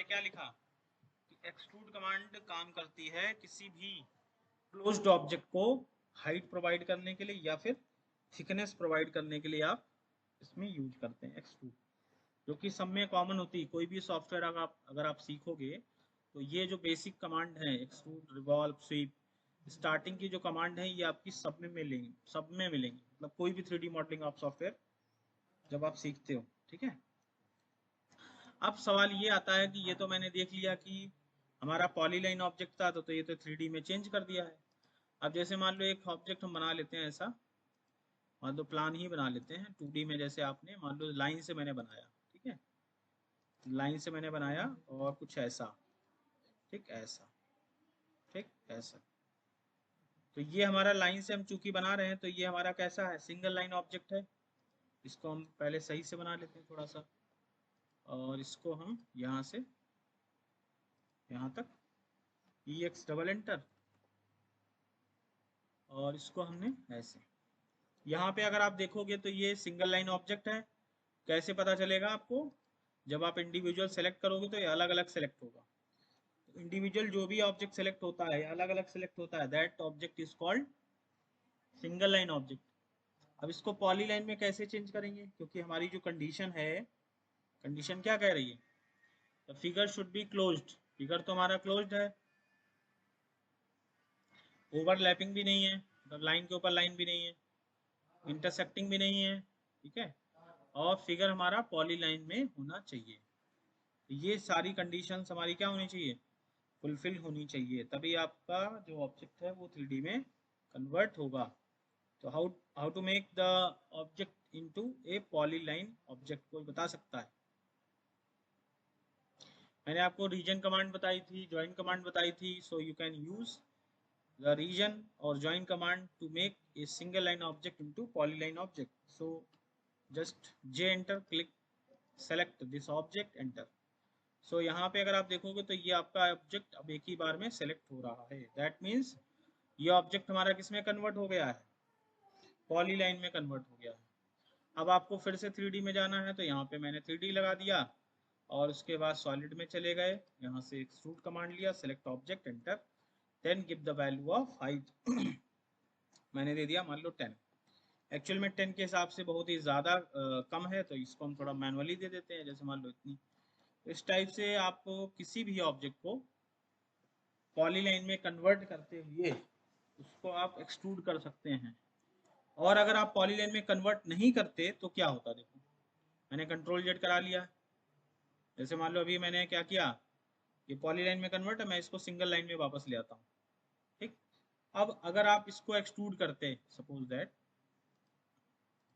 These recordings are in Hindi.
क्या लिखा कि एक्सट्रूड कमांड काम करती है किसी भी क्लोज्ड ऑब्जेक्ट को हाइट प्रोवाइड करने के लिए या फिर थिकनेस प्रोवाइड करने के लिए आप इसमें यूज करते हैं एक्सट्रूड, जो कि सब में कॉमन होती है। कोई भी सॉफ्टवेयर अगर आप सीखोगे तो ये जो बेसिक कमांड है एक्सट्रूड, रिवॉल्व, स्वीप, स्टार्टिंग की जो कमांड है ये आपकी सब में मिलेंगी, मतलब कोई भी 3D मॉडलिंग आप सॉफ्टवेयर जब आप सीखते हो, ठीक है। अब सवाल ये आता है कि ये तो मैंने देख लिया कि हमारा पॉलीलाइन ऑब्जेक्ट था, तो ये तो 3D में चेंज कर दिया है। अब जैसे मान लो एक ऑब्जेक्ट हम बना लेते हैं ऐसा, मान लो प्लान ही बना लेते हैं 2D में, जैसे आपने मान लो लाइन से मैंने बनाया, ठीक है, लाइन से मैंने बनाया और कुछ ऐसा, ठीक ऐसा, ठीक ऐसा। तो ये हमारा लाइन से हम चूंकि बना रहे हैं तो ये हमारा कैसा है, सिंगल लाइन ऑब्जेक्ट है। इसको हम पहले सही से बना लेते हैं थोड़ा सा, और इसको हम यहाँ से यहाँ तक EX डबल एंटर, और इसको हमने ऐसे। यहाँ पे अगर आप देखोगे तो ये सिंगल लाइन ऑब्जेक्ट है। कैसे पता चलेगा आपको, जब आप इंडिविजुअल सेलेक्ट करोगे तो ये अलग अलग सेलेक्ट होगा। इंडिविजुअल जो भी ऑब्जेक्ट सेलेक्ट होता है अलग अलग सेलेक्ट होता है, that object is called single line object. अब इसको पॉली लाइन में कैसे चेंज करेंगे, क्योंकि हमारी जो कंडीशन है, कंडीशन क्या कह रही है, the figure should be closed. Figure तो हमारा क्लोज्ड है, ओवरलैपिंग भी नहीं है, मतलब लाइन के ऊपर लाइन भी नहीं है, इंटरसेक्टिंग भी नहीं है, ठीक है, और फिगर हमारा पॉली लाइन में होना चाहिए। ये सारी कंडीशंस हमारी क्या होनी चाहिए, फुलफिल होनी चाहिए, तभी आपका जो ऑब्जेक्ट है वो 3D में कन्वर्ट होगा। तो how to make the object into a polyline object, कोई बता सकता है। मैंने आपको रीजन कमांड बताई थी, ज्वाइन कमांड बताई थी, so you can use the region और join command to make a single line object into polyline object. So just J enter, click select this object, enter. So यहाँ पे अगर आप देखोगे तो ये आपका ऑब्जेक्ट अब एक ही बार में सेलेक्ट हो रहा है। दैट मीन्स ये ऑब्जेक्ट हमारा किस में कन्वर्ट हो गया है, पॉलीलाइन में कन्वर्ट हो गया है। अब आपको फिर से 3D में जाना है तो यहाँ पे मैंने 3D लगा दिया, और उसके बाद सॉलिड में चले गए, यहाँ से एक्सट्रूड कमांड लिया, select object, enter, then give the value of height. मैंने दे दिया मान लो 10। एक्चुअल में 10 के हिसाब से बहुत ही ज़्यादा कम है, तो इसको हम थोड़ा मैनुअली दे देते हैं, जैसे मान लो इतनी। इस टाइप से आपको किसी भी ऑब्जेक्ट को पॉलीलाइन में कन्वर्ट करते हुए उसको आप एक्सट्रूड कर सकते हैं। और अगर आप पॉलीलाइन में कन्वर्ट नहीं करते तो क्या होता, देखो मैंने कंट्रोल जेड करा लिया। जैसे मान लो अभी मैंने क्या किया, ये पॉलीलाइन में कन्वर्ट है, मैं इसको सिंगल लाइन में वापस ले आता हूँ, ठीक। अब अगर आप इसको एक्सट्रूड करते, suppose that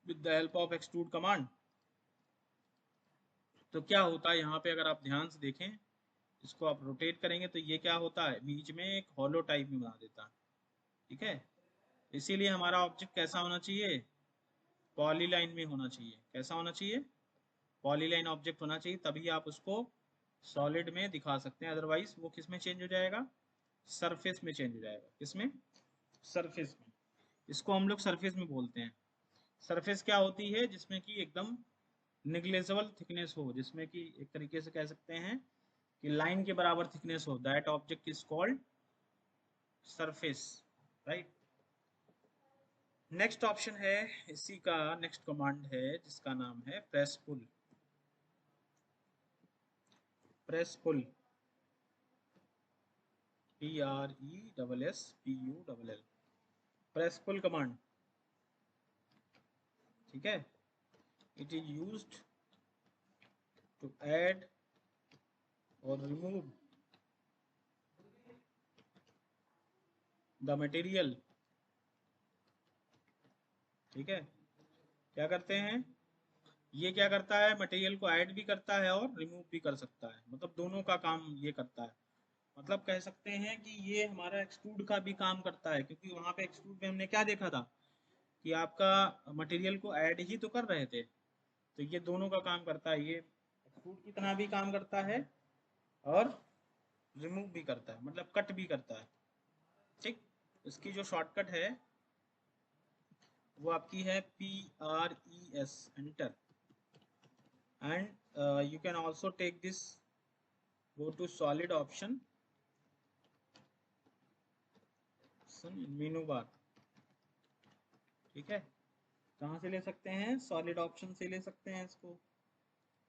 with the help of extrude command, तो क्या होता है यहाँ पे, अगर आप ध्यान से देखें, इसको आप रोटेट करेंगे तो ये क्या होता है, बीच में एक हॉलो टाइप में बना देता है, ठीक है। इसीलिए हमारा ऑब्जेक्ट कैसा होना चाहिए, पॉलीलाइन में होना चाहिए। कैसा होना चाहिए, पॉलीलाइन ऑब्जेक्ट होना चाहिए, तभी आप उसको सॉलिड में दिखा सकते हैं। अदरवाइज वो किस में चेंज हो जाएगा, सरफेस में चेंज हो जाएगा। किसमें, सरफेस में। इसको हम लोग सरफेस में बोलते हैं। सरफेस क्या होती है, जिसमें कि एकदम निग्लेजेबल थिकनेस हो, जिसमें कि एक तरीके से कह सकते हैं कि लाइन के बराबर थिकनेस हो, that object is called surface, right. Next option है, इसी का नेक्स्ट कमांड है जिसका नाम है press pull. Press pull, PRESSPULL, press pull command, ठीक है। It is used to add और रिमूव द मटेरियल, ठीक है। क्या करते हैं, ये क्या करता है, मटेरियल को ऐड भी करता है और रिमूव भी कर सकता है, मतलब दोनों का काम ये करता है। मतलब कह सकते हैं कि ये हमारा एक्सट्रूड का भी काम करता है, क्योंकि वहां पे एक्सट्रूड में हमने क्या देखा था कि आपका मटेरियल को ऐड ही तो कर रहे थे, तो ये दोनों का काम करता है। ये एक्सट्रूड की तरह भी काम करता है और रिमूव भी करता है, मतलब कट भी करता है, ठीक। इसकी जो शॉर्टकट है वो आपकी है PRES enter, and you can also take this go to solid option menu bar, ठीक है। कहाँ से ले सकते हैं? सॉलिड ऑप्शन से ले सकते हैं इसको,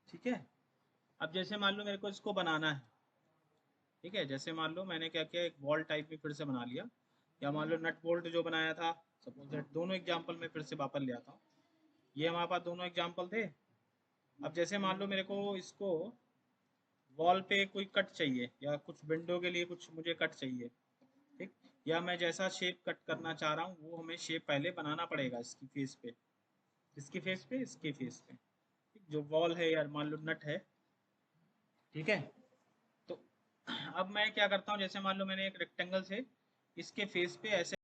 ठीक है। अब जैसे मान लो मेरे को इसको बनाना है, ठीक है। जैसे मान लो मैंने क्या किया, एक वॉल टाइप में फिर से बना लिया, या मान लो नट बोल्ट जो बनाया था, सपोज दैट दोनों एग्जांपल में फिर से वापस ले आता हूँ। ये हमारे पास दोनों एग्जांपल थे। अब जैसे मान लो मेरे को इसको वॉल पे कोई कट चाहिए, या कुछ विंडो के लिए कुछ मुझे कट चाहिए, ठीक। या मैं जैसा शेप कट करना चाह रहा हूँ वो हमें शेप पहले बनाना पड़ेगा इसकी फेस पे, इसकी फेस पे, इसके फेस पे, ठीक? जो वॉल है या मान लो नट है, ठीक है। तो अब मैं क्या करता हूँ, जैसे मान लो मैंने एक रेक्टेंगल से इसके फेस पे ऐसे